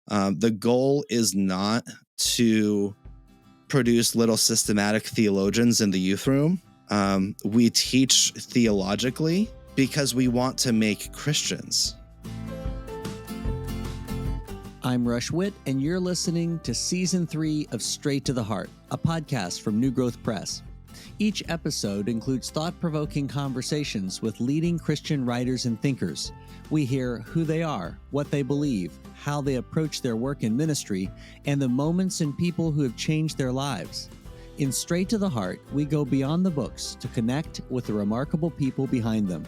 The goal is not to produce little systematic theologians in the youth room. We teach theologically because we want to make Christians. I'm Rush Witt, and you're listening to Season 3 of Straight to the Heart, a podcast from New Growth Press. Each episode includes thought-provoking conversations with leading Christian writers and thinkers. We hear who they are, what they believe, how they approach their work in ministry, and the moments and people who have changed their lives. In Straight to the Heart, we go beyond the books to connect with the remarkable people behind them.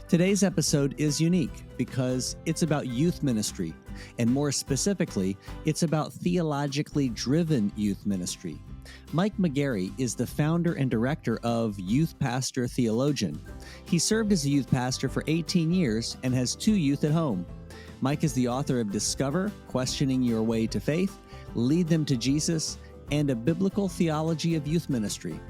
Today's episode is unique because it's about youth ministry, and more specifically, it's about theologically driven youth ministry. Mike McGarry is the founder and director of Youth Pastor Theologian. He served as a youth pastor for 18 years and has 2 youth at home. Mike is the author of Discover, Questioning Your Way to Faith, Lead Them to Jesus, and A Biblical Theology of Youth Ministry.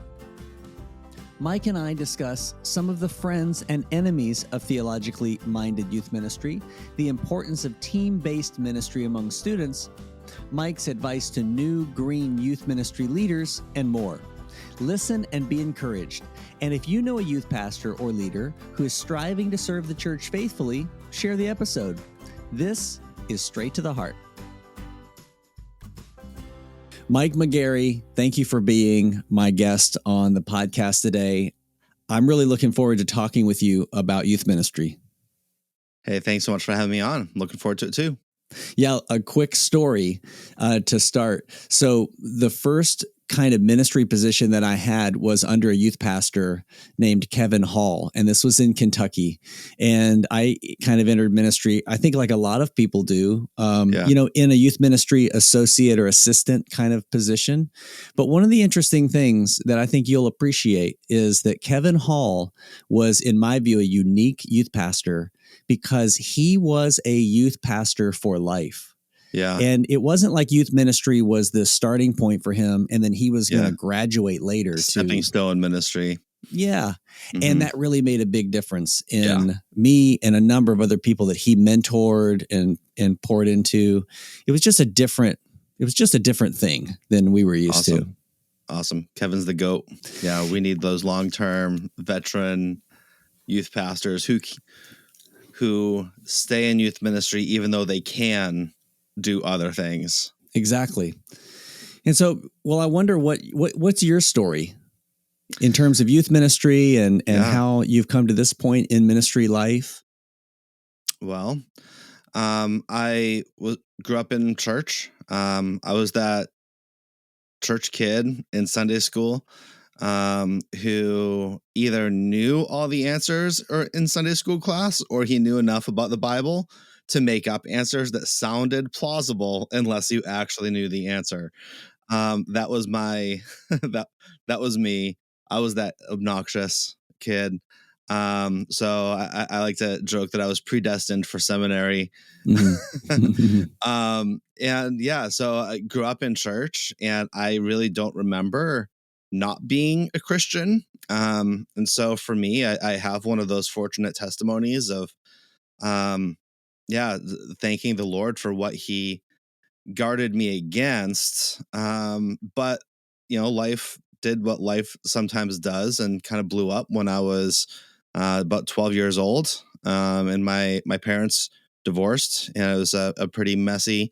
Mike and I discuss some of the friends and enemies of theologically-minded youth ministry, the importance of team-based ministry among students, Mike's advice to new green youth ministry leaders, and more. Listen and be encouraged. And if you know a youth pastor or leader who is striving to serve the church faithfully, share the episode. This is Straight to the Heart. Mike McGarry, thank you for being my guest on the podcast today. I'm really looking forward to talking with you about youth ministry. Hey, thanks so much for having me on. I'm looking forward to it too. Yeah, a quick story to start. So the first kind of ministry position that I had was under a youth pastor named Kevin Hall, and this was in Kentucky. And I kind of entered ministry, I think like a lot of people do, in a youth ministry associate or assistant kind of position. But one of the interesting things that I think you'll appreciate is that Kevin Hall was, in my view, a unique youth pastor because he was a youth pastor for life. Yeah. And it wasn't like youth ministry was the starting point for him, and then he was going to graduate later. Stepping stone ministry. Yeah. Mm-hmm. And that really made a big difference in me and a number of other people that he mentored and poured into. It was just a different thing than we were used to. Awesome. Kevin's the GOAT. Yeah. We need those long-term veteran youth pastors who stay in youth ministry, even though they can do other things. Exactly. And so, I wonder what's your story in terms of youth ministry and how you've come to this point in ministry life? Well, I grew up in church. I was that church kid in Sunday school who either knew all the answers or in Sunday school class, or he knew enough about the Bible to make up answers that sounded plausible unless you actually knew the answer. That was my that was me. I was that obnoxious kid. So I like to joke that I was predestined for seminary. Mm-hmm. So I grew up in church, and I really don't remember not being a Christian. And so for me, I have one of those fortunate testimonies of thanking the Lord for what he guarded me against. But life did what life sometimes does and kind of blew up when I was about 12 years old. And my parents divorced, and it was a pretty messy,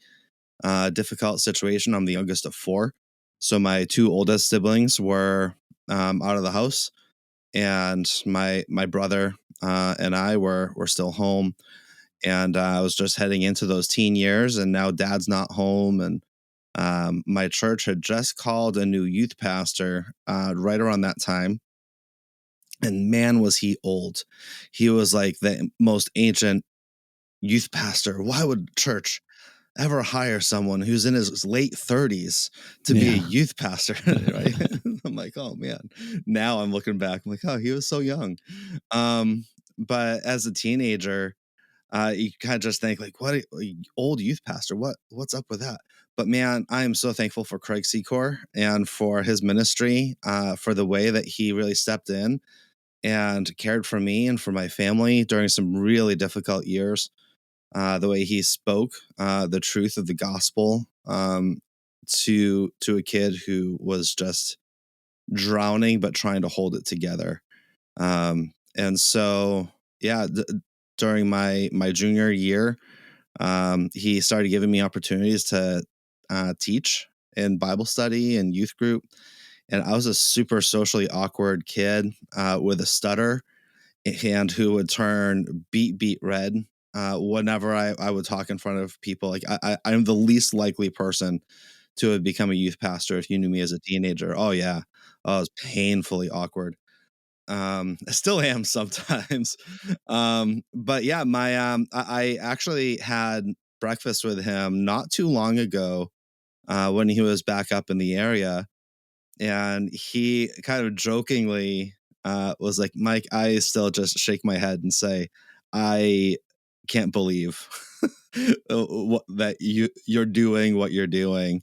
difficult situation. I'm the youngest of 4. So my 2 oldest siblings were out of the house, and my brother and I were still home. And I was just heading into those teen years, and now dad's not home. And my church had just called a new youth pastor right around that time. And man, was he old. He was like the most ancient youth pastor. Why would church ever hire someone who's in his late 30s to be a youth pastor? Right? I'm like, oh man. Now I'm looking back, I'm like, oh, he was so young. But as a teenager, you kind of just think like, what old youth pastor? What's up with that? But man, I am so thankful for Craig Secor and for his ministry, for the way that he really stepped in and cared for me and for my family during some really difficult years. the way he spoke the truth of the gospel to a kid who was just drowning but trying to hold it together. And so, yeah, during my junior year, he started giving me opportunities to teach in Bible study and youth group. And I was a super socially awkward kid with a stutter and who would turn beet red whenever I would talk in front of people. Like I'm the least likely person to have become a youth pastor if you knew me as a teenager. Oh yeah, I was painfully awkward. I still am sometimes. But yeah, I actually had breakfast with him not too long ago when he was back up in the area, and he kind of jokingly was like, "Mike, I still just shake my head and say, I can't believe that you're doing what you're doing."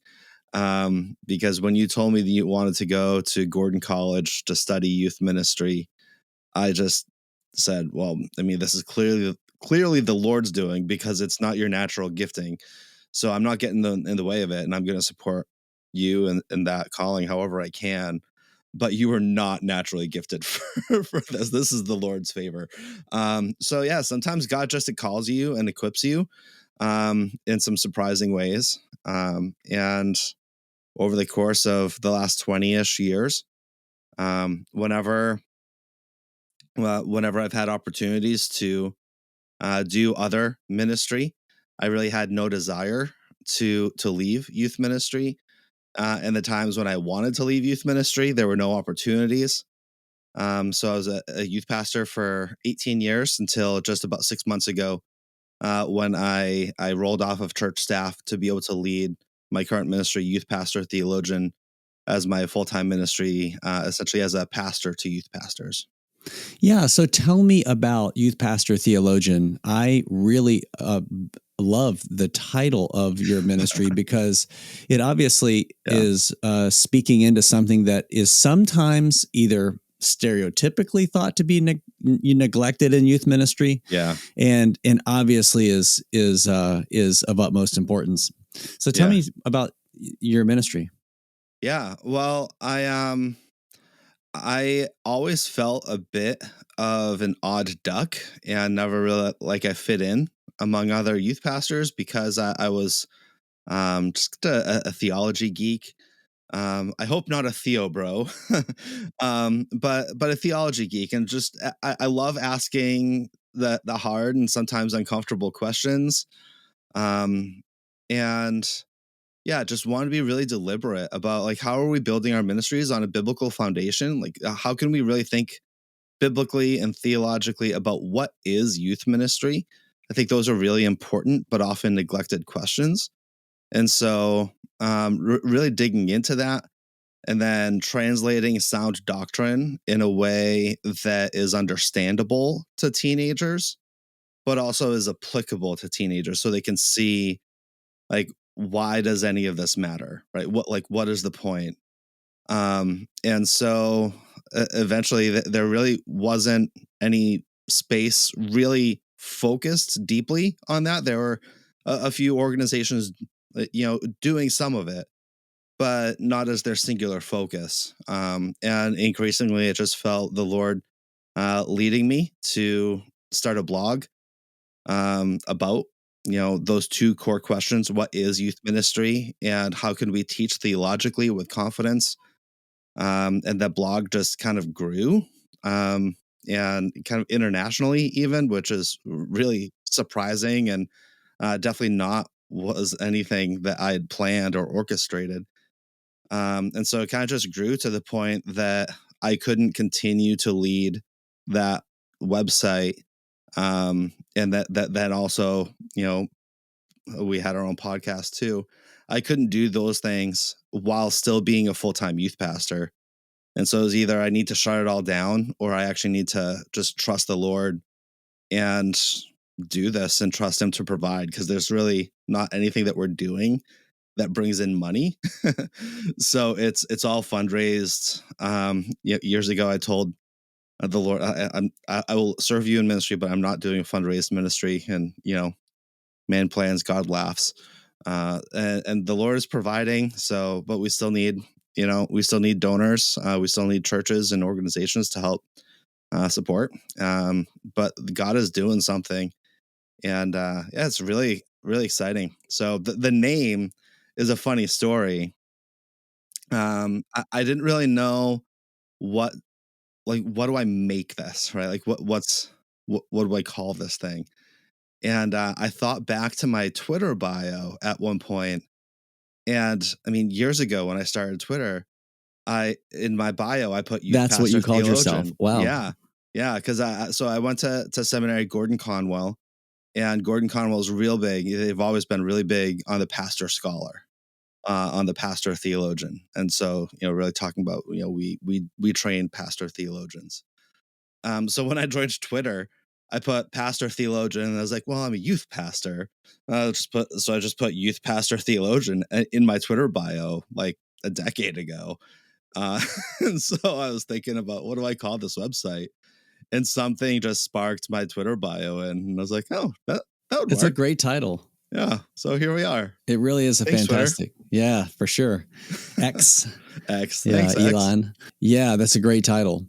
Because when you told me that you wanted to go to Gordon College to study youth ministry, I just said, "Well, I mean, this is clearly the Lord's doing because it's not your natural gifting. So I'm not getting in the way of it, and I'm going to support you in that calling however I can. But you are not naturally gifted for this. This is the Lord's favor." So yeah, sometimes God just calls you and equips you in some surprising ways. And over the course of the last 20-ish years, um, whenever whenever I've had opportunities to do other ministry, I really had no desire to leave youth ministry. And the times when I wanted to leave youth ministry, there were no opportunities. So I was a youth pastor for 18 years until just about 6 months ago, when I rolled off of church staff to be able to lead my current ministry, youth pastor, theologian, as my full time ministry, essentially as a pastor to youth pastors. Yeah. So tell me about Youth Pastor Theologian. I really love the title of your ministry because it obviously Yeah. is speaking into something that is sometimes either stereotypically thought to be neglected in youth ministry, Yeah. and obviously is of utmost importance. So tell Yeah. me about your ministry. Yeah. Well, I always felt a bit of an odd duck and never really like I fit in among other youth pastors because I was just a theology geek. I hope not a theo bro, but a theology geek, and just I love asking the hard and sometimes uncomfortable questions. Um, and yeah, just want to be really deliberate about like how are we building our ministries on a biblical foundation? Like how can we really think biblically and theologically about what is youth ministry? I think those are really important but often neglected questions. And so really digging into that and then translating sound doctrine in a way that is understandable to teenagers but also is applicable to teenagers so they can see like why does any of this matter, right? What is the point? And so eventually there really wasn't any space really focused deeply on that. There were a few organizations doing some of it but not as their singular focus. And increasingly it just felt the Lord leading me to start a blog about those two core questions: what is youth ministry and how can we teach theologically with confidence? And that blog just kind of grew, um, and kind of internationally even, which is really surprising and definitely not was anything that I had planned or orchestrated. And so it kind of just grew to the point that I couldn't continue to lead that website. And that also, we had our own podcast too. I couldn't do those things while still being a full time youth pastor. And so it was either I need to shut it all down or I actually need to just trust the Lord and do this and trust Him to provide because there's really not anything that we're doing that brings in money. So it's all fundraised. Years ago, I told the Lord, I will serve you in ministry, but I'm not doing fundraised ministry. And Man plans, God laughs. And the Lord is providing. So, but we still need, we still need donors. We still need churches and organizations to help support. But God is doing something, and yeah, it's really, really exciting. So the name is a funny story. I didn't really know what, what do I make this, right? Like what do I call this thing? And I thought back to my Twitter bio at one point, and I mean, years ago when I started Twitter, in my bio I put youth That's what pastor you called yourself. theologian. Wow. Yeah, because I went to seminary, Gordon Conwell, and Gordon Conwell's real big. They've always been really big on the pastor scholar, on the pastor theologian, and so really talking about we train pastor theologians. So when I joined Twitter, I put pastor theologian, and I was like, well, I'm a youth pastor. I just put youth pastor theologian in my Twitter bio like a decade ago. And so I was thinking about, what do I call this website? And something just sparked my Twitter bio, and I was like, oh, that would It's a work. great title. Yeah. So here we are. It really is a Thanks, Twitter. fantastic. Yeah, for sure. X. X. Yeah, Thanks, Elon. X. Yeah, that's a great title.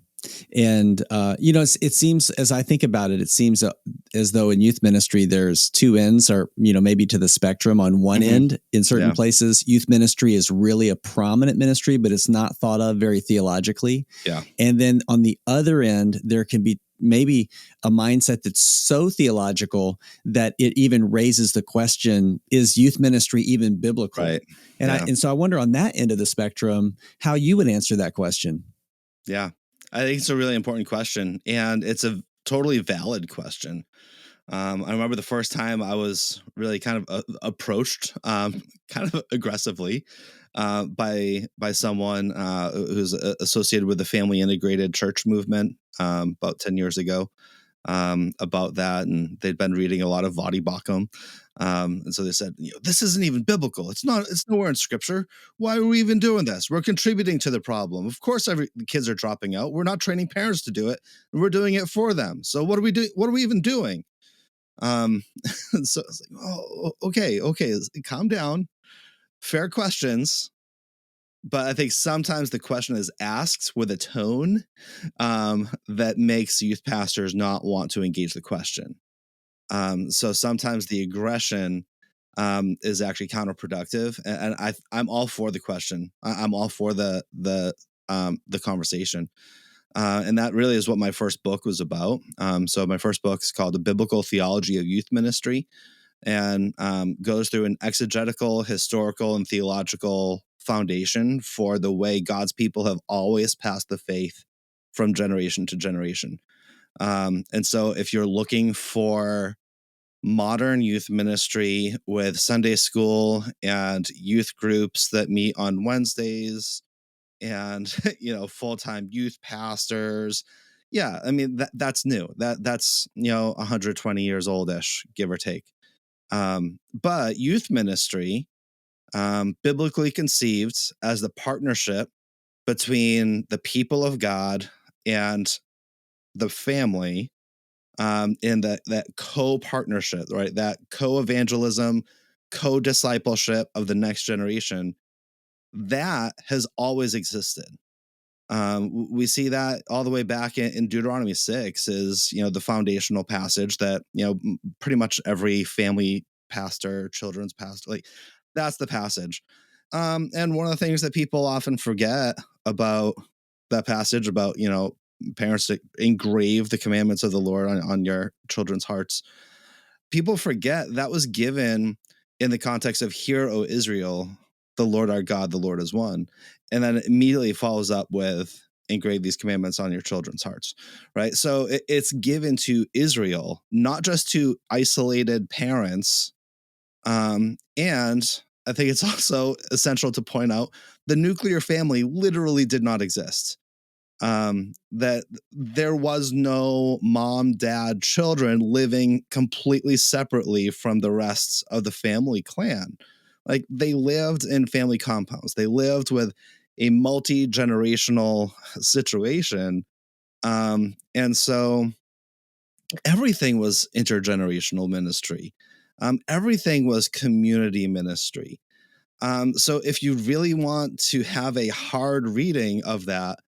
And, it seems, as I think about it, it seems as though in youth ministry, there's two ends, or, maybe to the spectrum. On one end, in certain places, youth ministry is really a prominent ministry, but it's not thought of very theologically. Yeah. And then on the other end, there can be maybe a mindset that's so theological that it even raises the question, is youth ministry even biblical? Right. And so I wonder, on that end of the spectrum, how you would answer that question. Yeah. I think it's a really important question, and it's a totally valid question. I remember the first time I was really kind of approached, kind of aggressively, by someone who's associated with the family integrated church movement, about 10 years ago, about that, and they'd been reading a lot of Vadi Bakum. And so they said, this isn't even biblical. It's nowhere in scripture. Why are we even doing this? We're contributing to the problem. Of course, the kids are dropping out. We're not training parents to do it, and we're doing it for them. So what are we doing? What are we even doing? So it's like, oh, okay, calm down. Fair questions. But I think sometimes the question is asked with a tone that makes youth pastors not want to engage the question. So sometimes the aggression is actually counterproductive, and I'm all for the question. I'm all for the conversation, and that really is what my first book was about. So my first book is called "The Biblical Theology of Youth Ministry," and goes through an exegetical, historical, and theological foundation for the way God's people have always passed the faith from generation to generation. And so if you're looking for modern youth ministry with Sunday school and youth groups that meet on Wednesdays and full-time youth pastors, yeah, I mean that's new. That's 120 years oldish, give or take. But youth ministry, biblically conceived as the partnership between the people of God and the family, in that co-partnership, right? That co-evangelism, co-discipleship of the next generation, that has always existed. We see that all the way back in Deuteronomy 6 is, the foundational passage that, pretty much every family pastor, children's pastor, like that's the passage. And one of the things that people often forget about that passage, about, parents to engrave the commandments of the Lord on your children's hearts. People forget that was given in the context of, hear, O Israel, the Lord our God, the Lord is one. And then it immediately follows up with, engrave these commandments on your children's hearts, right? So it's given to Israel, not just to isolated parents. And I think it's also essential to point out the nuclear family literally did not exist. That there was no mom, dad, children living completely separately from the rest of the family clan. Like, they lived in family compounds. They lived with a multi-generational situation. And so everything was intergenerational ministry. Everything was community ministry. So if you really want to have a hard reading of that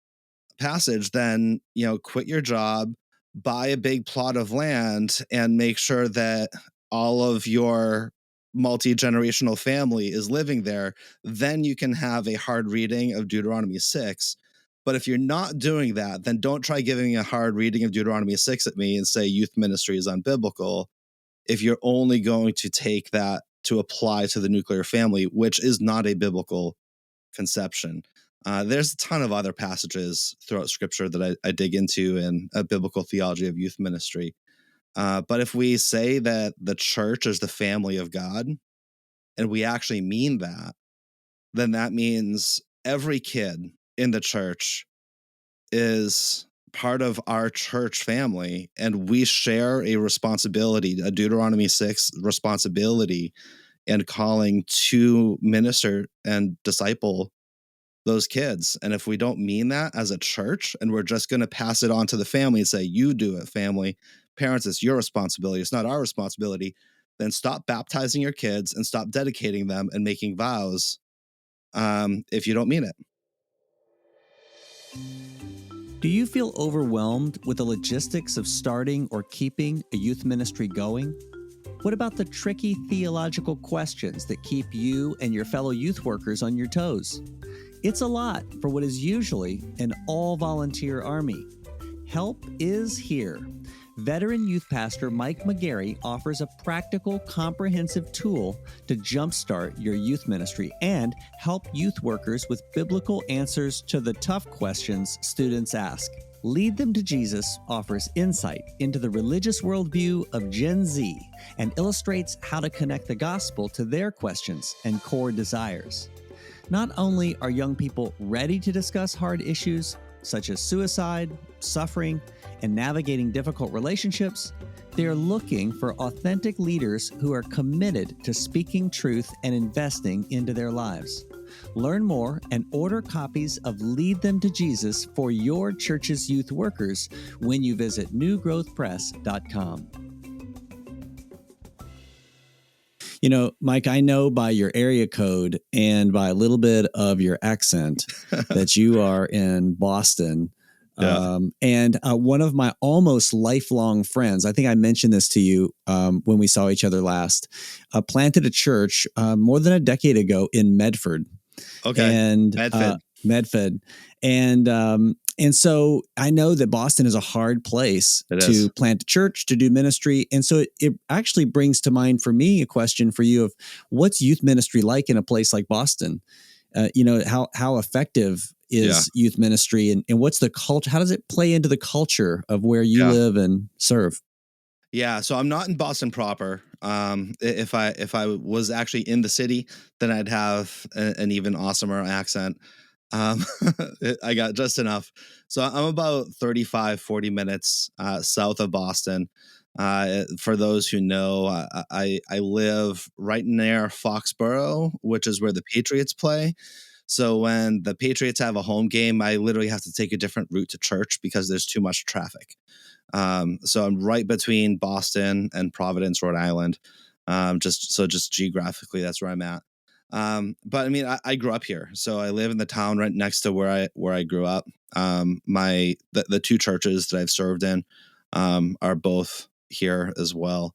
passage, then, quit your job, buy a big plot of land, and make sure that all of your multi-generational family is living there. Then you can have a hard reading of Deuteronomy 6. But if you're not doing that, then don't try giving a hard reading of Deuteronomy 6 at me and say youth ministry is unbiblical, if you're only going to take that to apply to the nuclear family, which is not a biblical conception. There's a ton of other passages throughout Scripture that I dig into in a biblical theology of youth ministry. But if we say that the church is the family of God, and we actually mean that, then that means every kid in the church is part of our church family, and we share a responsibility, a Deuteronomy 6 responsibility, and calling to minister and disciple those kids. And if we don't mean that as a church, and we're just going to pass it on to the family and say, you do it, family, parents, it's your responsibility, it's not our responsibility, then stop baptizing your kids and stop dedicating them and making vows, if you don't mean it. Do you feel overwhelmed with the logistics of starting or keeping a youth ministry going? What about the tricky theological questions that keep you and your fellow youth workers on your toes? It's a lot for what is usually an all-volunteer army. Help is here. Veteran youth pastor Mike McGarry offers a practical, comprehensive tool to jumpstart your youth ministry and help youth workers with biblical answers to the tough questions students ask. Lead Them to Jesus offers insight into the religious worldview of Gen Z and illustrates how to connect the gospel to their questions and core desires. Not only are young people ready to discuss hard issues such as suicide, suffering, and navigating difficult relationships, they are looking for authentic leaders who are committed to speaking truth and investing into their lives. Learn more and order copies of Lead Them to Jesus for your church's youth workers when you visit newgrowthpress.com. You know, Mike, I know by your area code and by a little bit of your accent that you are in Boston. Yeah. And one of my almost lifelong friends, I think I mentioned this to you when we saw each other last, planted a church more than a decade ago in Medford. Okay. And Medford. And so I know that Boston is a hard place to plant a church, to do ministry. And so it actually brings to mind for me a question for you of what's youth ministry like in a place like Boston? How effective is youth ministry, and what's the culture? How does it play into the culture of where you live and serve? Yeah, so I'm not in Boston proper. If I was actually in the city, then I'd have an even awesomer accent. Um, I got just enough. So I'm about 40 minutes south of Boston. For those who know, I live right near Foxborough, which is where the Patriots play. So when the Patriots have a home game, I literally have to take a different route to church because there's too much traffic. So I'm right between Boston and Providence, Rhode Island. Just geographically, that's where I'm at. But I mean, I grew up here, so I live in the town right next to where I grew up. The two churches that I've served in are both here as well.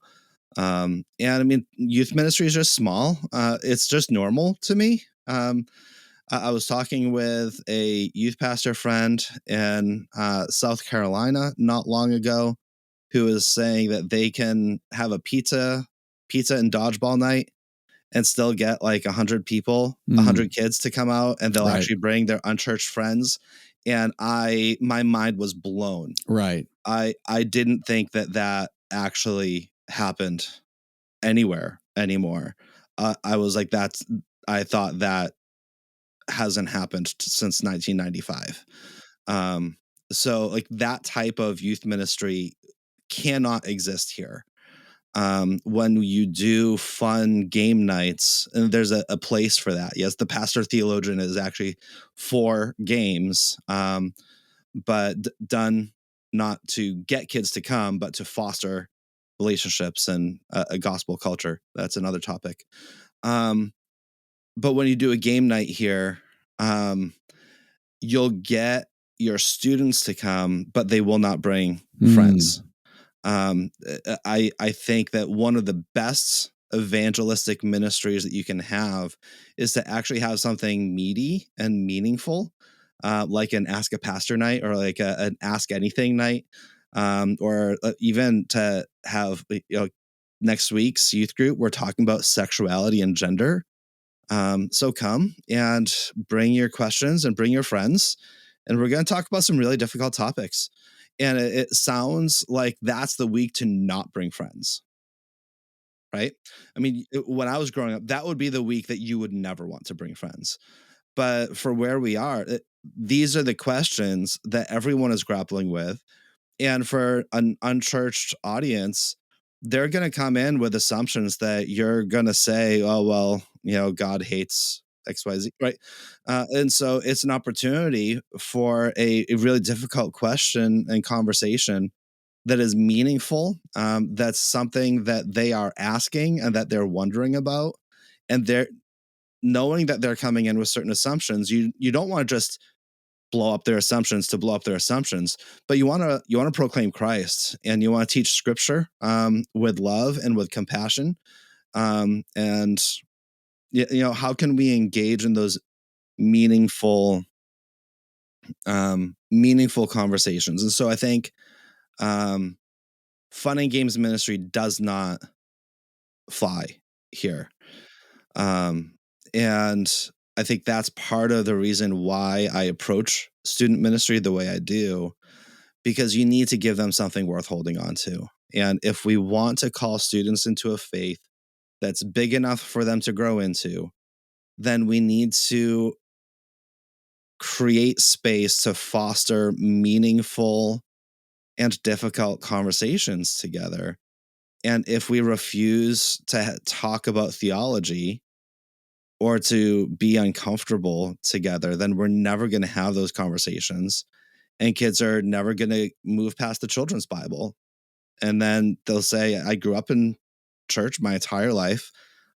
And I mean, youth ministry is just small. It's just normal to me. I was talking with a youth pastor friend in South Carolina not long ago, who was saying that they can have a pizza and dodgeball night and still get like 100 people, 100 kids to come out, and they'll actually bring their unchurched friends. And my mind was blown. Right. I didn't think that actually happened anywhere anymore. I was like, I thought that hasn't happened since 1995. So like that type of youth ministry cannot exist here. When you do fun game nights, and there's a place for that. Yes, the pastor theologian is actually for games, but done not to get kids to come, but to foster relationships and a gospel culture. That's another topic. Um, but when you do a game night here, um, you'll get your students to come, but they will not bring friends. Mm. I think that one of the best evangelistic ministries that you can have is to actually have something meaty and meaningful, like an Ask a Pastor night or like an Ask Anything night, or even to have next week's youth group. We're talking about sexuality and gender. So come and bring your questions and bring your friends, and we're going to talk about some really difficult topics. And it sounds like that's the week to not bring friends, right? I mean, when I was growing up, that would be the week that you would never want to bring friends. But for where we are, these are the questions that everyone is grappling with. And for an unchurched audience, they're going to come in with assumptions that you're going to say, oh, well, God hates XYZ, right? And so it's an opportunity for a really difficult question and conversation that is meaningful. That's something that they are asking and that they're wondering about. And they're knowing that they're coming in with certain assumptions. You don't want to just blow up their assumptions to blow up their assumptions, but you want to proclaim Christ, and you want to teach scripture with love and with compassion. And how can we engage in those meaningful meaningful conversations? And so I think um fun and games ministry does not fly here. Um, and I think that's part of the reason why I approach student ministry the way I do, because you need to give them something worth holding on to. And if we want to call students into a faith that's big enough for them to grow into, then we need to create space to foster meaningful and difficult conversations together. And if we refuse to talk about theology or to be uncomfortable together, then we're never going to have those conversations. And kids are never going to move past the children's Bible. And then they'll say, I grew up in church my entire life.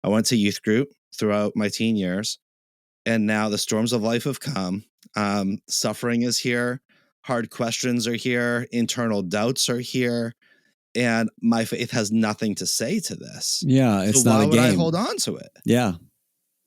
I went to youth group throughout my teen years. And now the storms of life have come. Suffering is here. Hard questions are here. Internal doubts are here. And my faith has nothing to say to this. Yeah, So it's not why a would I game. hold on to it? Yeah.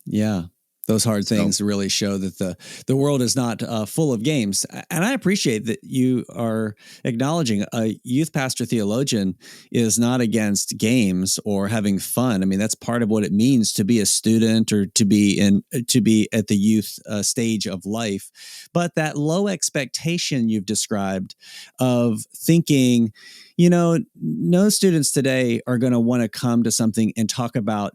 Yeah. Those hard So things really show that the world is not full of games. And I appreciate that you are acknowledging a youth pastor theologian is not against games or having fun. I mean, that's part of what it means to be a student or to be at the youth stage of life. But that low expectation you've described of thinking, no students today are going to want to come to something and talk about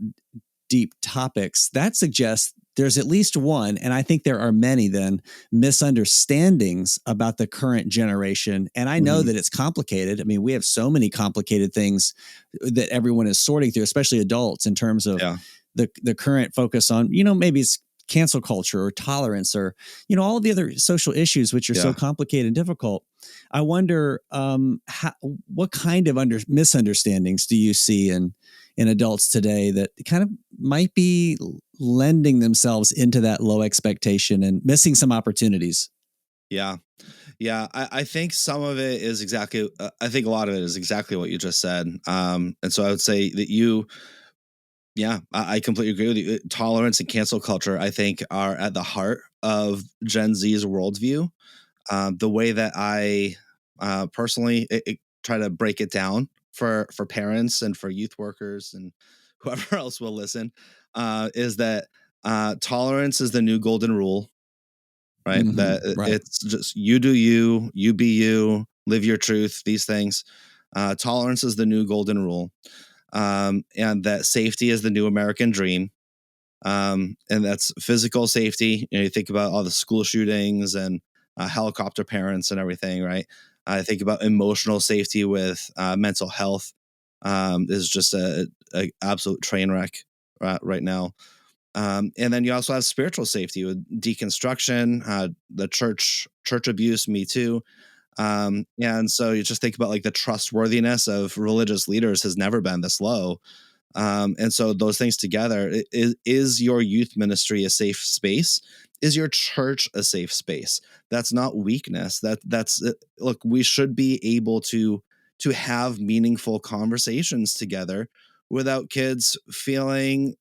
deep topics, that suggests there's at least one, and I think there are many then, misunderstandings about the current generation. And I know that it's complicated. I mean, we have so many complicated things that everyone is sorting through, especially adults, in terms of yeah. the current focus on, maybe it's cancel culture or tolerance or, all the other social issues, which are so complicated and difficult. I wonder what kind of misunderstandings do you see in adults today that kind of might be lending themselves into that low expectation and missing some opportunities? Yeah. Yeah. I think some of it is exactly, I think a lot of it is exactly what you just said. And so I would say that I completely agree with you. Tolerance and cancel culture, I think, are at the heart of Gen Z's worldview. The way that I personally try to break it down for parents and for youth workers and whoever else will listen is that tolerance is the new golden rule, right? That Right. it's just you do you, you be you, live your truth. These things. Tolerance is the new golden rule, and that safety is the new American dream. And that's physical safety. You think about all the school shootings and helicopter parents and everything, right? I think about emotional safety with mental health. Is just a absolute train wreck right now. And then you also have spiritual safety with deconstruction, the church abuse, Me Too. And so you just think about like the trustworthiness of religious leaders has never been this low. And so those things together, is your youth ministry a safe space? Is your church a safe space? That's not weakness. Look, we should be able to have meaningful conversations together without kids feeling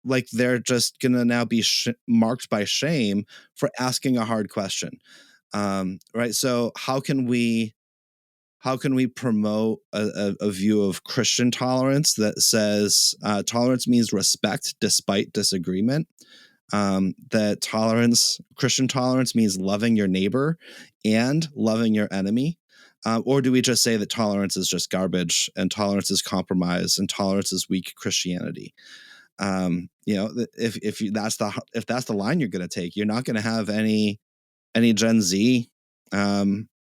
like they're just going to now be marked by shame for asking a hard question. Right. So how can we promote a view of Christian tolerance that says tolerance means respect despite disagreement? That Christian tolerance means loving your neighbor and loving your enemy? Or do we just say that tolerance is just garbage and tolerance is compromise and tolerance is weak Christianity? If that's the line you're going to take, you're not going to have any Gen Z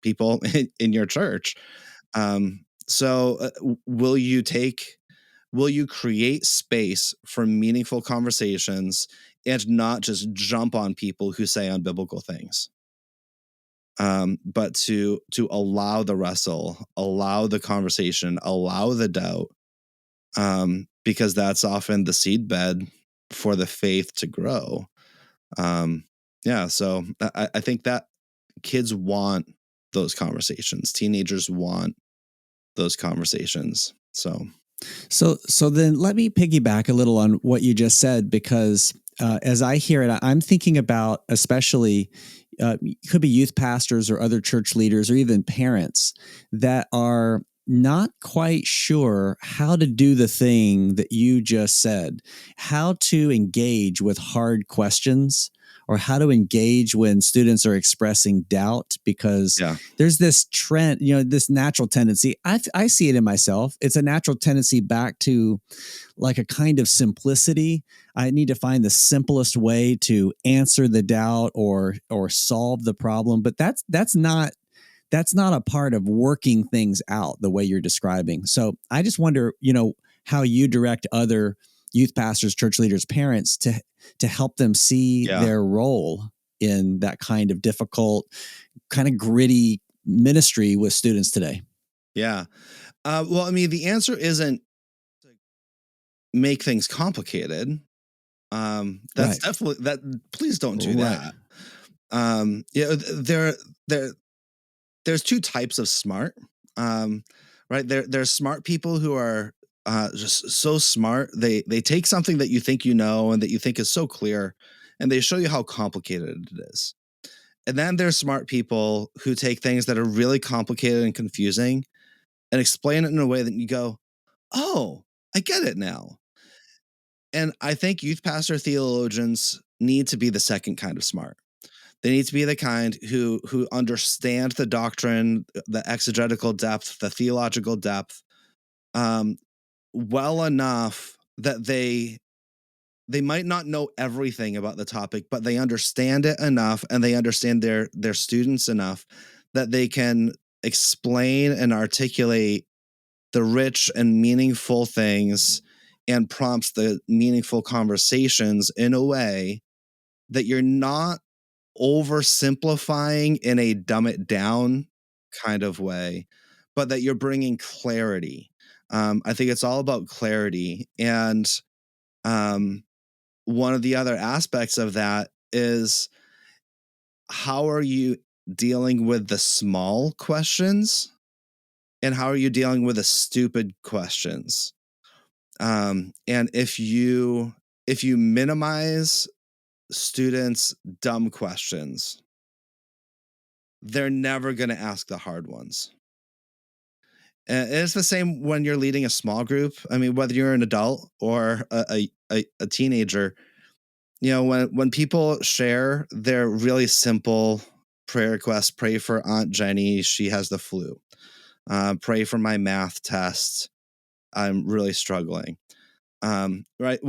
people in your church. Will you create space for meaningful conversations and not just jump on people who say unbiblical things? But to allow the wrestle, allow the conversation, allow the doubt, because that's often the seedbed for the faith to grow. Yeah, so I think that kids want those conversations. Teenagers want those conversations. So then let me piggyback a little on what you just said, because as I hear it, I'm thinking about especially could be youth pastors or other church leaders or even parents that are not quite sure how to do the thing that you just said, how to engage with hard questions or how to engage when students are expressing doubt, because Yeah. there's this trend, this natural tendency. I see it in myself. It's a natural tendency back to like a kind of simplicity. I need to find the simplest way to answer the doubt or solve the problem. But that's not a part of working things out the way you're describing. So I just wonder, how you direct other youth pastors, church leaders, parents to help them see Yeah. their role in that kind of difficult, kind of gritty ministry with students today. Yeah. Well, I mean, the answer isn't to make things complicated. That's Right. definitely that. Please don't do Right. that. There there's two types of smart. Right. There's smart people who are just so smart. They take something that you think you know and that you think is so clear, and they show you how complicated it is. And then there's smart people who take things that are really complicated and confusing and explain it in a way that you go, "Oh, I get it now." And I think youth pastor theologians need to be the second kind of smart. They need to be the kind who understand the doctrine, the exegetical depth, the theological depth, um, well enough that they might not know everything about the topic, but they understand it enough and they understand their students enough that they can explain and articulate the rich and meaningful things and prompts the meaningful conversations in a way that you're not oversimplifying in a dumb it down kind of way, but that you're bringing clarity. I think it's all about clarity. And um, one of the other aspects of that is, how are you dealing with the small questions and how are you dealing with the stupid questions? And if you minimize students' dumb questions, they're never going to ask the hard ones. And it's the same when you're leading a small group. I mean, whether you're an adult or a teenager, when people share their really simple prayer requests, pray for Aunt Jenny, she has the flu. Pray for my math test, I'm really struggling. Right?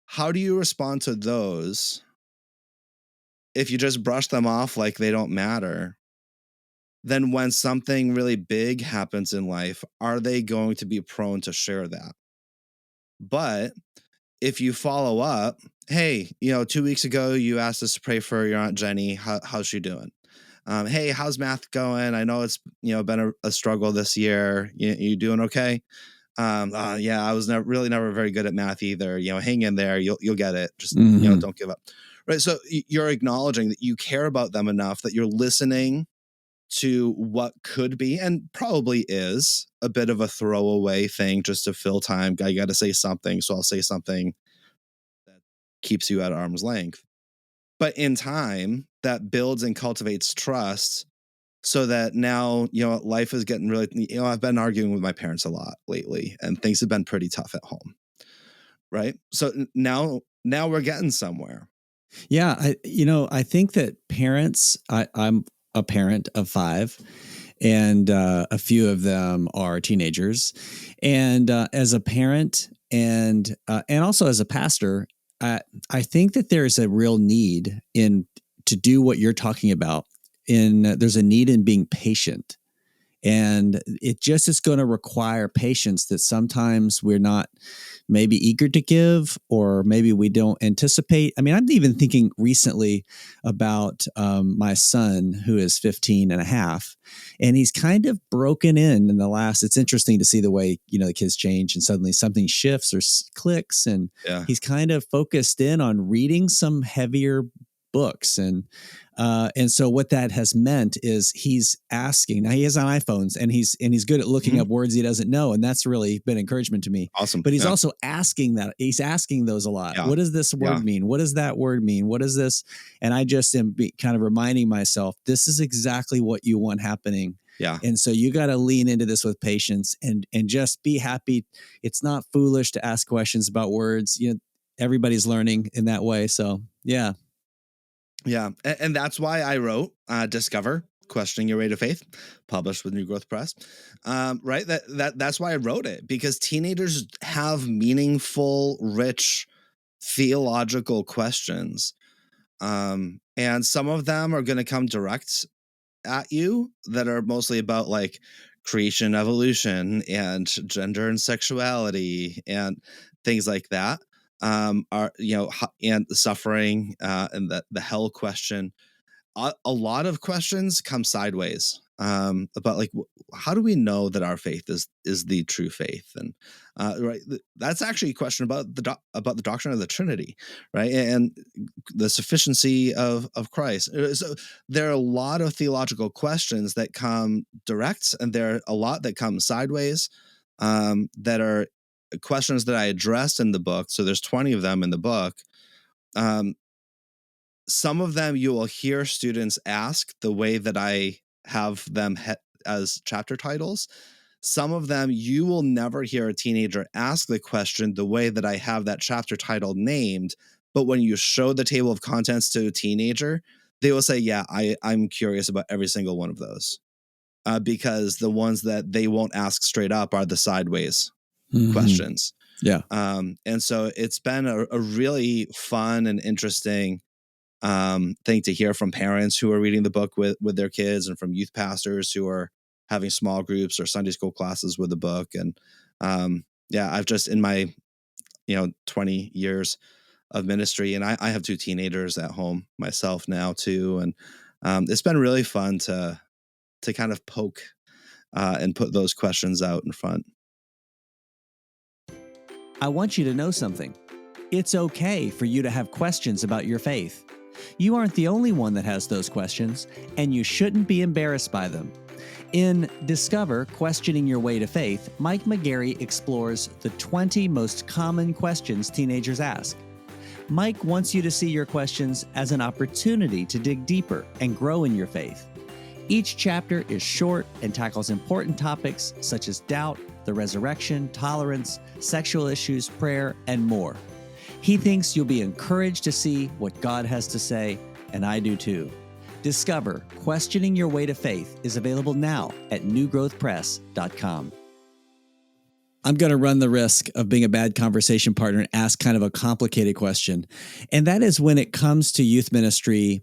How do you respond to those if you just brush them off like they don't matter? Then when something really big happens in life, are they going to be prone to share that? But if you follow up, hey, 2 weeks ago you asked us to pray for your Aunt Jenny. How's she doing? Hey, how's math going? I know it's been a struggle this year. You doing okay? Yeah, I was never very good at math either. Hang in there. You'll get it. Just Mm-hmm. don't give up. Right. So you're acknowledging that you care about them enough that you're listening to what could be and probably is a bit of a throwaway thing just to fill time. I got to say something, so I'll say something that keeps you at arm's length. But in time, that builds and cultivates trust so that now, life is getting really, I've been arguing with my parents a lot lately and things have been pretty tough at home. Right. So now we're getting somewhere. Yeah. I think that parents, I'm a parent of 5, and a few of them are teenagers. And as a parent and also as a pastor, I think that there's a real need to do what you're talking about. There's a need in being patient. And it just is going to require patience that sometimes we're not maybe eager to give, or maybe we don't anticipate. I mean, I'm even thinking recently about my son, who is 15 and a half, and he's kind of broken in the last, it's interesting to see the way, the kids change and suddenly something shifts or clicks. And Yeah. he's kind of focused in on reading some heavier books. And so what that has meant is he's asking. Now he has on iPhones, and he's good at looking up words he doesn't know, and that's really been encouragement to me. Awesome. But he's also asking that. He's asking those a lot. Yeah. What does this word mean? What does that word mean? What is this? And I just am kind of reminding myself, this is exactly what you want happening. Yeah. And so you got to lean into this with patience and just be happy. It's not foolish to ask questions about words. Everybody's learning in that way. So yeah. Yeah. And that's why I wrote Discover, Questioning Your Way to Faith, published with New Growth Press. Right. That's why I wrote it, because teenagers have meaningful, rich theological questions. And some of them are going to come direct at you that are mostly about like creation, evolution, and gender and sexuality and things like that. Are and suffering and the hell question. A lot of questions come sideways about like how do we know that our faith is the true faith, and right, that's actually a question about the doctrine of the Trinity, right, and the sufficiency of Christ. So there are a lot of theological questions that come direct, and there are a lot that come sideways, that are questions that I addressed in the book. So there's 20 of them in the book. Some of them you will hear students ask the way that I have them as chapter titles. Some of them you will never hear a teenager ask the question the way that I have that chapter title named. But when you show the table of contents to a teenager, they will say, yeah, I'm curious about every single one of those. Because the ones that they won't ask straight up are the sideways questions. Yeah. And so it's been a really fun and interesting thing to hear from parents who are reading the book with their kids, and from youth pastors who are having small groups or Sunday school classes with the book. And I've just, in my 20 years of ministry, and I have 2 teenagers at home myself now too, and it's been really fun to kind of poke and put those questions out in front. I want you to know something. It's okay for you to have questions about your faith. You aren't the only one that has those questions, and you shouldn't be embarrassed by them. In Discover, Questioning Your Way to Faith, Mike McGarry explores the 20 most common questions teenagers ask. Mike wants you to see your questions as an opportunity to dig deeper and grow in your faith. Each chapter is short and tackles important topics such as doubt, the resurrection, tolerance, sexual issues, prayer, and more. He thinks you'll be encouraged to see what God has to say, and I do too. Discover Questioning Your Way to Faith is available now at newgrowthpress.com. I'm going to run the risk of being a bad conversation partner and ask kind of a complicated question. And that is, when it comes to youth ministry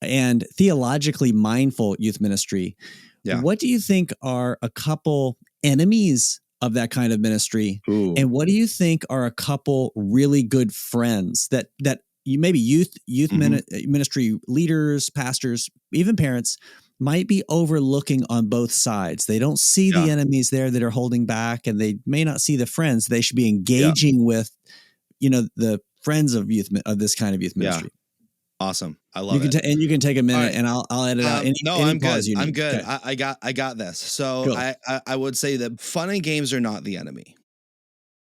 and theologically mindful youth ministry, what do you think are a couple enemies of that kind of ministry? Ooh. And what do you think are a couple really good friends that you maybe youth ministry leaders, pastors, even parents might be overlooking on both sides. They don't see the Yeah. enemies there that are holding back, and they may not see the friends. They should be Yeah. engaging with, the friends of this kind of youth Yeah. ministry. Awesome. I love it. And you can take a All minute, right. and I'll edit out No, any I'm good. pause you I'm need. good. Okay. I got this. So Cool. I would say that fun and games are not the enemy,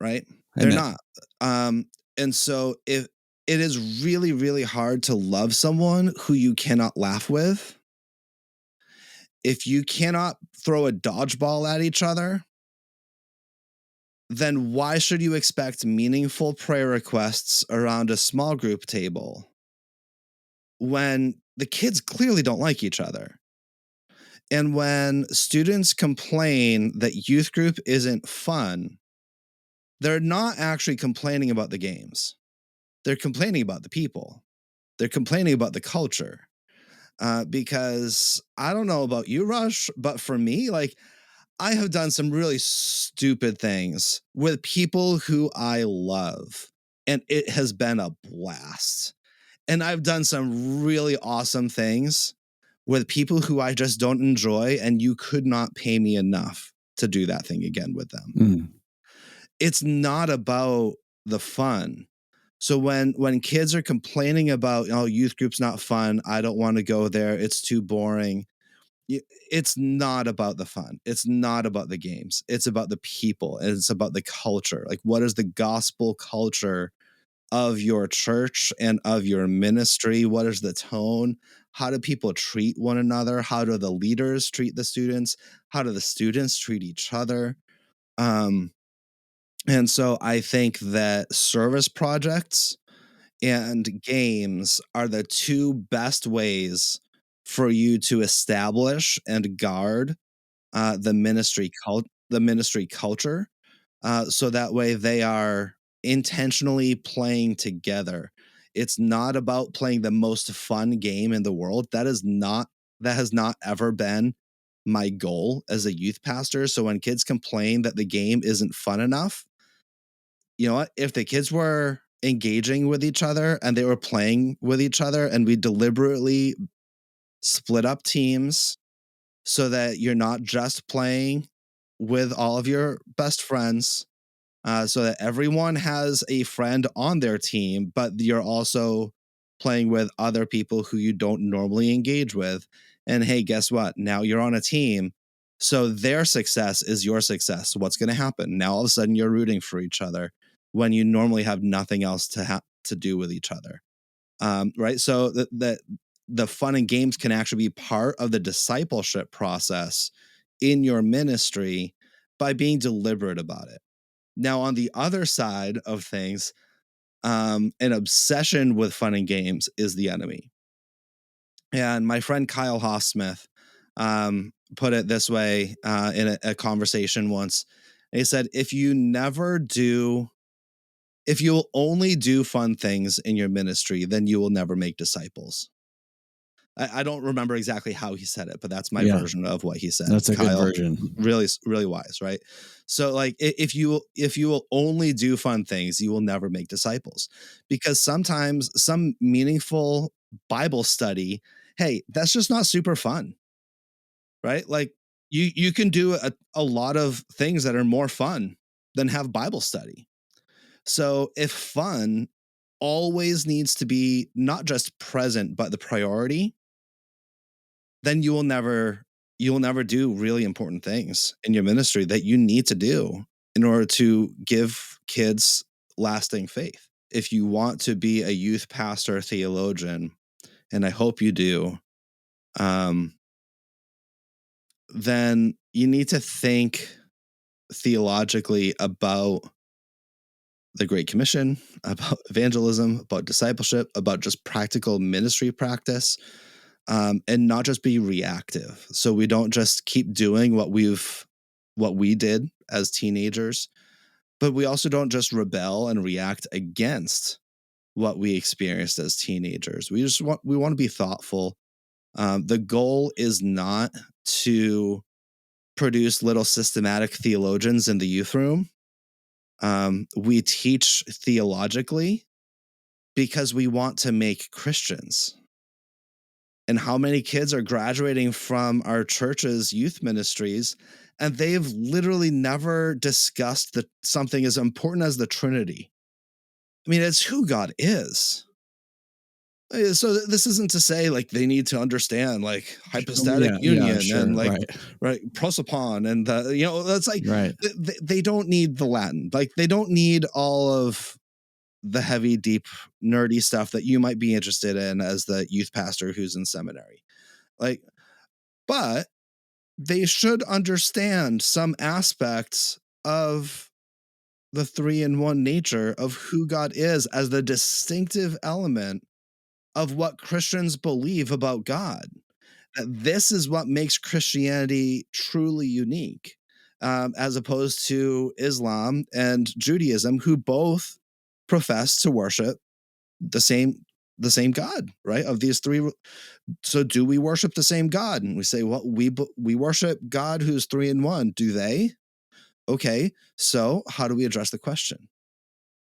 right? They're Amen. not. And so if it is really, really hard to love someone who you cannot laugh with, if you cannot throw a dodgeball at each other, then why should you expect meaningful prayer requests around a small group table when the kids clearly don't like each other? And when students complain that youth group isn't fun, they're not actually complaining about the games. They're complaining about the people. They're complaining about the culture. Because I don't know about you, Rush, but for me, like, I have done some really stupid things with people who I love, and it has been a blast. And I've done some really awesome things with people who I just don't enjoy, and you could not pay me enough to do that thing again with them. Mm. It's not about the fun. So when kids are complaining about, oh, youth group's not fun, I don't want to go there, it's too boring. It's not about the fun. It's not about the games. It's about the people, and it's about the culture. Like, what is the gospel culture of your church and of your ministry? What is the tone? How do people treat one another? How do the leaders treat the students? How do the students treat each other? Um, and so I think that service projects and games are the two best ways for you to establish and guard the ministry culture, so that way they are intentionally playing together. It's not about playing the most fun game in the world. That has not ever been my goal as a youth pastor. So when kids complain that the game isn't fun enough, you know what? If the kids were engaging with each other and they were playing with each other, and we deliberately split up teams so that you're not just playing with all of your best friends, so that everyone has a friend on their team, but you're also playing with other people who you don't normally engage with. And hey, guess what? Now you're on a team. So their success is your success. What's going to happen? Now all of a sudden you're rooting for each other when you normally have nothing else to do with each other. Right. So the fun and games can actually be part of the discipleship process in your ministry by being deliberate about it. Now, on the other side of things, an obsession with fun and games is the enemy. And my friend Kyle Hoffsmith put it this way in a conversation once. He said, if you will only do fun things in your ministry, then you will never make disciples. I don't remember exactly how he said it, but that's my Yeah, version of what he said. that's a good Kyle, version. really, really wise, right? So, like, if you will only do fun things, you will never make disciples, because sometimes some meaningful Bible study, hey, that's just not super fun, right? Like, you can do a lot of things that are more fun than have Bible study. So, if fun always needs to be not just present but the priority, then you will never do really important things in your ministry that you need to do in order to give kids lasting faith. If you want to be a youth pastor theologian, and I hope you do, um, then you need to think theologically about the Great Commission, about evangelism, about discipleship, about just practical ministry practice, and not just be reactive. So we don't just keep doing what we did as teenagers, but we also don't just rebel and react against what we experienced as teenagers. We want to be thoughtful. The goal is not to produce little systematic theologians in the youth room. We teach theologically because we want to make Christians. and how many kids are graduating from our church's youth ministries, and they've literally never discussed something as important as the Trinity. I mean, it's who God is. So this isn't to say like they need to understand like hypostatic Yeah, union and sure. like Right. right prosopon and that's like Right. they don't need the Latin. Like they don't need all of the heavy, deep, nerdy stuff that you might be interested in as the youth pastor who's in seminary. Like, but they should understand some aspects of the three in one nature of who God is as the distinctive element of what Christians believe about God. That this is what makes Christianity truly unique, as opposed to Islam and Judaism, who both profess to worship the same God, right? Of these three, so do we worship the same God? And we say, well, we worship God who's three in one. Do they? Okay, so how do we address the question?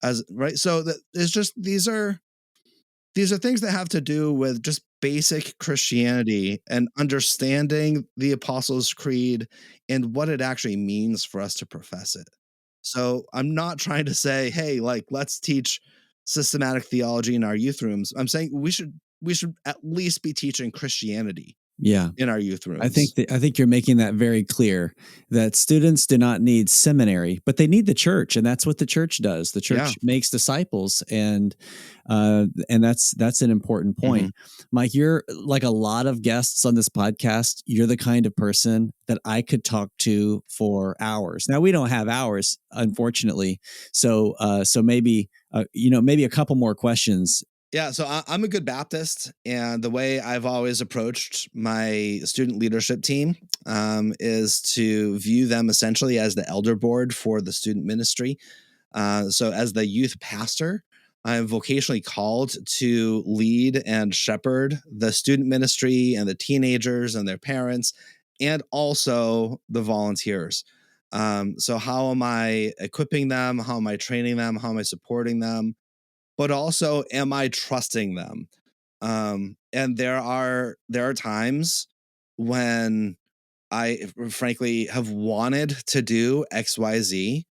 As right, so that it's just these are things that have to do with just basic Christianity and understanding the Apostles' Creed and what it actually means for us to profess it. So I'm not trying to say, hey, like let's teach systematic theology in our youth rooms. I'm saying we should at least be teaching Christianity Yeah. in our youth rooms. I think you're making that very clear that students do not need seminary, but they need the church, and that's what the church does. The Yeah. church makes disciples, and that's an important point. Mhm. Mike, you're like a lot of guests on this podcast. You're the kind of person that I could talk to for hours. Now we don't have hours, unfortunately, so maybe maybe a couple more questions. Yeah, so I'm a good Baptist, and the way I've always approached my student leadership team is to view them essentially as the elder board for the student ministry. So, as the youth pastor, I'm vocationally called to lead and shepherd the student ministry and the teenagers and their parents, and also the volunteers. So, how am I equipping them? How am I training them? How am I supporting them? But also, am I trusting them? And there are times when I frankly have wanted to do XYZ,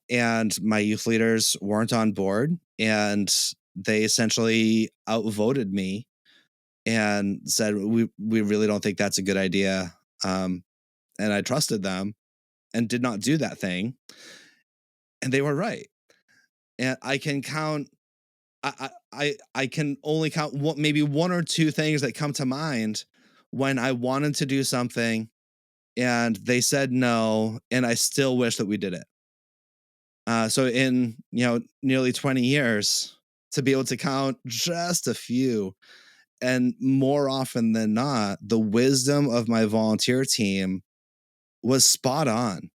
and my youth leaders weren't on board, and they essentially outvoted me and said, "We really don't think that's a good idea." And I trusted them and did not do that thing, and they were right. And I can count. I can only count maybe one or two things that come to mind when I wanted to do something and they said no, and I still wish that we did it. So in nearly 20 years, to be able to count just a few, and more often than not, the wisdom of my volunteer team was spot on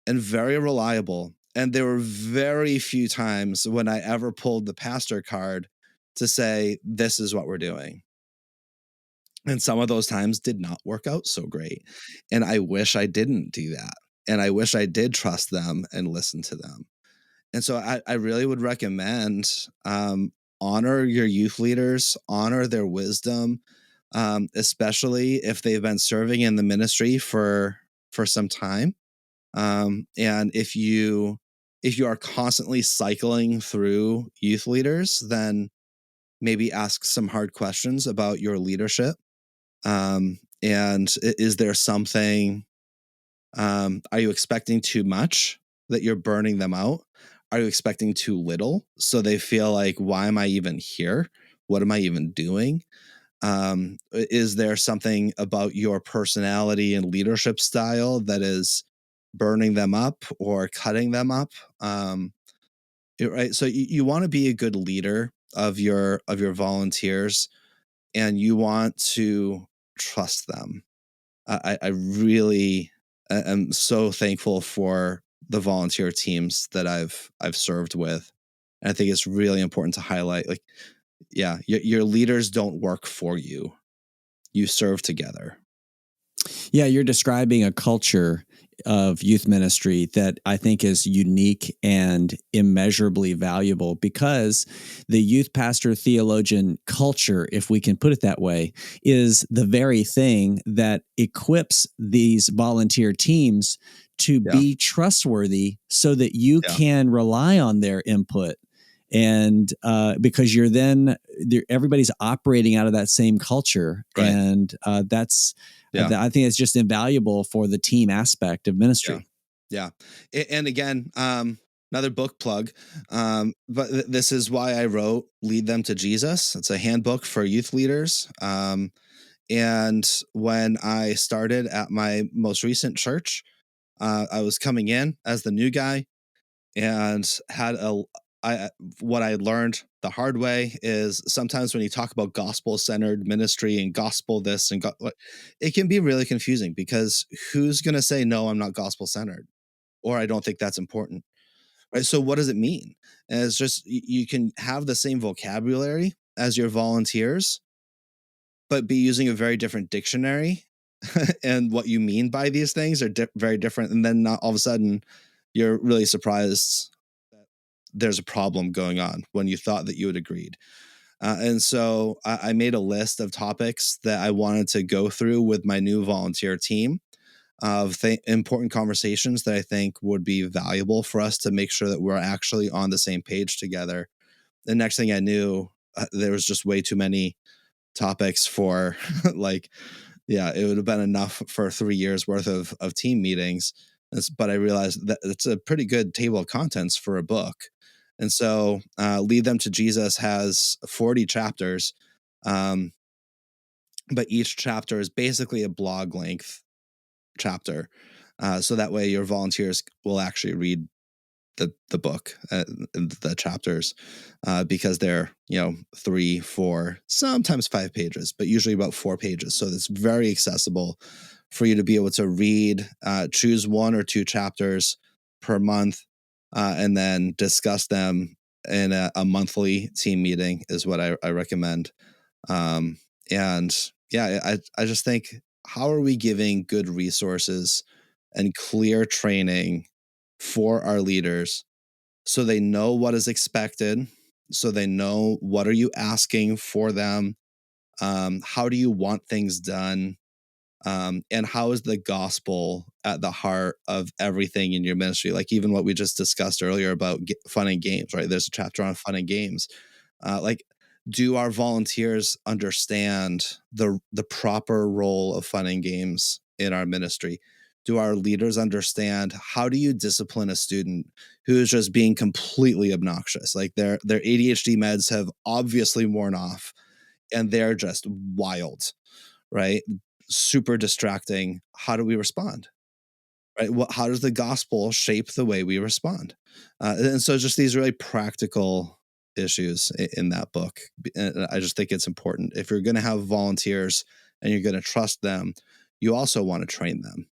and very reliable. And there were very few times when I ever pulled the pastor card to say, this is what we're doing. And some of those times did not work out so great. And I wish I didn't do that. And I wish I did trust them and listen to them. And so I really would recommend honor your youth leaders, honor their wisdom, especially if they've been serving in the ministry for some time. And if you are constantly cycling through youth leaders, then maybe ask some hard questions about your leadership. And is there something? Are you expecting too much that you're burning them out? Are you expecting too little so they feel like, why am I even here? What am I even doing? Is there something about your personality and leadership style that is burning them up or cutting them up? Right. So you want to be a good leader of your volunteers, and you want to trust them. I really am so thankful for the volunteer teams that I've served with. And I think it's really important to highlight, like, yeah, your leaders don't work for you. You serve together. Yeah, you're describing a culture of youth ministry that I think is unique and immeasurably valuable, because the youth pastor theologian culture, if we can put it that way, is the very thing that equips these volunteer teams to Yeah. be trustworthy so that you Yeah. can rely on their input. And because you're then everybody's operating out of that same culture, Right. and that's Yeah. I think it's just invaluable for the team aspect of Yeah. ministry. Yeah. And again, another book plug. But this is why I wrote Lead Them to Jesus. It's a handbook for youth leaders. And when I started at my most recent church, I was coming in as the new guy and had I what I learned the hard way is sometimes when you talk about gospel centered ministry and gospel this and it can be really confusing, because who's going to say no, I'm not gospel centered, or I don't think that's important, right? So what does it mean? And it's just you can have the same vocabulary as your volunteers, but be using a very different dictionary, and what you mean by these things are very different. And then not all of a sudden, you're really surprised that there's a problem going on when you thought that you had agreed. And so I made a list of topics that I wanted to go through with my new volunteer team of important conversations that I think would be valuable for us to make sure that we're actually on the same page together. The next thing I knew, there was just way too many topics for like, yeah, it would have been enough for 3 years worth of team meetings. But I realized that it's a pretty good table of contents for a book. And so Lead Them to Jesus has 40 chapters, um, but each chapter is basically a blog length chapter. So that way your volunteers will actually read the book, the chapters, because they're 3, 4, sometimes 5 pages, but usually about 4 pages. So it's very accessible for you to be able to read, choose 1 or 2 chapters per month, and then discuss them in a monthly team meeting is what I recommend. Um, and yeah, I just think, how are we giving good resources and clear training for our leaders so they know what is expected, so they know what are you asking for them, how do you want things done, and how is the gospel at the heart of everything in your ministry? Like even what we just discussed earlier about fun and games, right? There's a chapter on fun and games. Like, do our volunteers understand the proper role of fun and games in our ministry? Do our leaders understand how do you discipline a student who is just being completely obnoxious? Like their ADHD meds have obviously worn off and they're just wild, right? Super distracting. How do we respond? Right? How does the gospel shape the way we respond? And so, just these really practical issues in that book. And I just think it's important. If you're going to have volunteers and you're going to trust them, you also want to train them.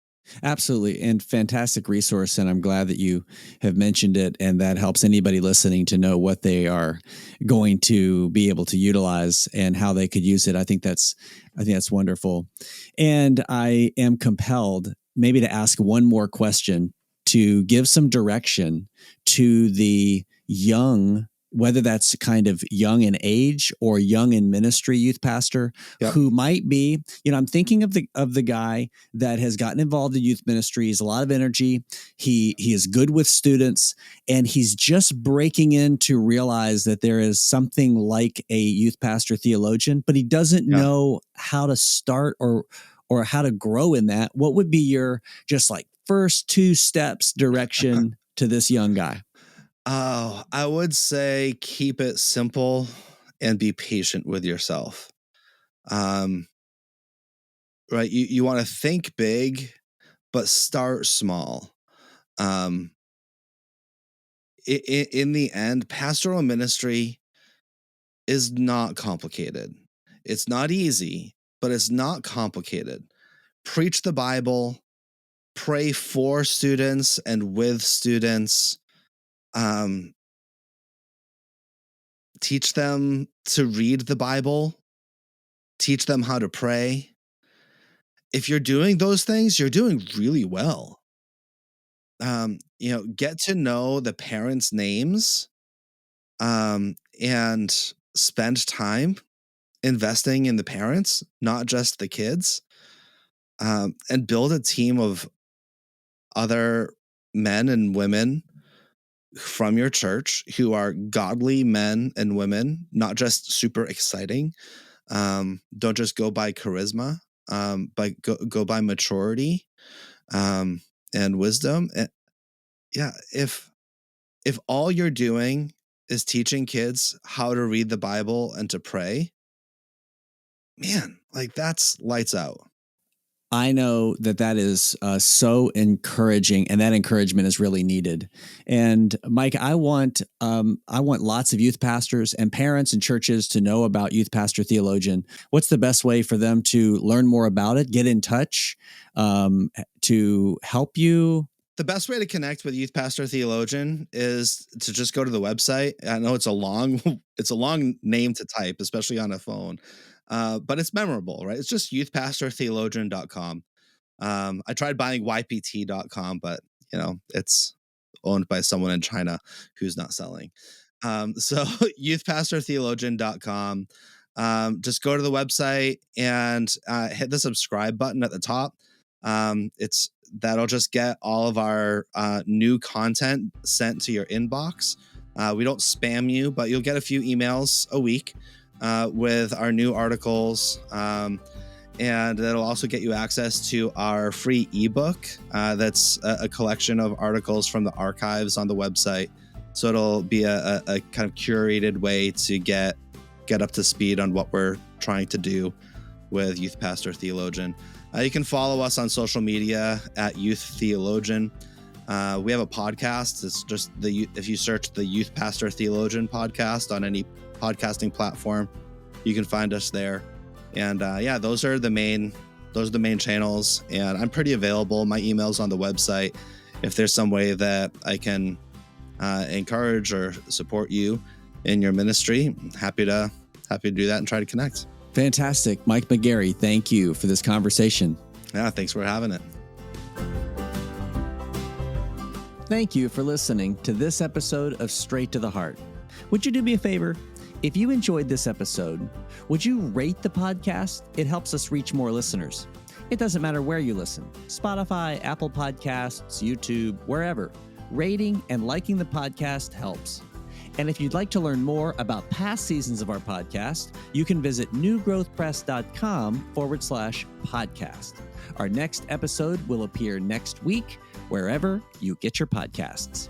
Absolutely. And fantastic resource. And I'm glad that you have mentioned it. And that helps anybody listening to know what they are going to be able to utilize and how they could use it. I think that's wonderful. And I am compelled maybe to ask one more question to give some direction to the young, whether that's kind of young in age or young in ministry youth pastor, Yep. who might be, I'm thinking of the guy that has gotten involved in youth ministry. He's a lot of energy. He is good with students, and he's just breaking in to realize that there is something like a youth pastor theologian, but he doesn't Yeah. know how to start or how to grow in that. What would be your just like first 2 steps direction to this young guy? Oh, I would say keep it simple and be patient with yourself. Um, right. You want to think big, but start small. Um, in the end, pastoral ministry is not complicated. It's not easy, but it's not complicated. Preach the Bible, pray for students and with students, um, teach them to read the Bible, teach them how to pray. If you're doing those things, you're doing really well. Get to know the parents' names, and spend time investing in the parents, not just the kids, and build a team of other men and women from your church who are godly men and women, not just super exciting. Don't just go by charisma, but go by maturity, um, and wisdom. And yeah, if all you're doing is teaching kids how to read the Bible and to pray, man, like that's lights out. I know that that is so encouraging, and that encouragement is really needed. And Mike, I want lots of youth pastors and parents and churches to know about Youth Pastor Theologian. What's the best way for them to learn more about it? Get in touch to help you. The best way to connect with Youth Pastor Theologian is to just go to the website. I know it's a long, it's a long name to type, especially on a phone, but it's memorable, right? It's just youthpastortheologian.com. I tried buying ypt.com, but it's owned by someone in China who's not selling. So youthpastortheologian.com. Just go to the website and hit the subscribe button at the top. It's That'll just get all of our new content sent to your inbox. We don't spam you, but you'll get a few emails a week with our new articles. And that'll also get you access to our free ebook. That's a collection of articles from the archives on the website. So it'll be a kind of curated way to get up to speed on what we're trying to do with Youth Pastor Theologian. You can follow us on social media at Youth Theologian. We have a podcast. It's just if you search the Youth Pastor Theologian podcast on any podcasting platform, you can find us there. And those are the main channels. And I'm pretty available. My email's on the website. If there's some way that I can encourage or support you in your ministry, I'm happy to do that and try to connect. Fantastic. Mike McGarry, thank you for this conversation. Yeah, thanks for having it. Thank you for listening to this episode of Straight to the Heart. Would you do me a favor? If you enjoyed this episode, would you rate the podcast? It helps us reach more listeners. It doesn't matter where you listen, Spotify, Apple Podcasts, YouTube, wherever. Rating and liking the podcast helps. And if you'd like to learn more about past seasons of our podcast, you can visit newgrowthpress.com/podcast. Our next episode will appear next week, wherever you get your podcasts.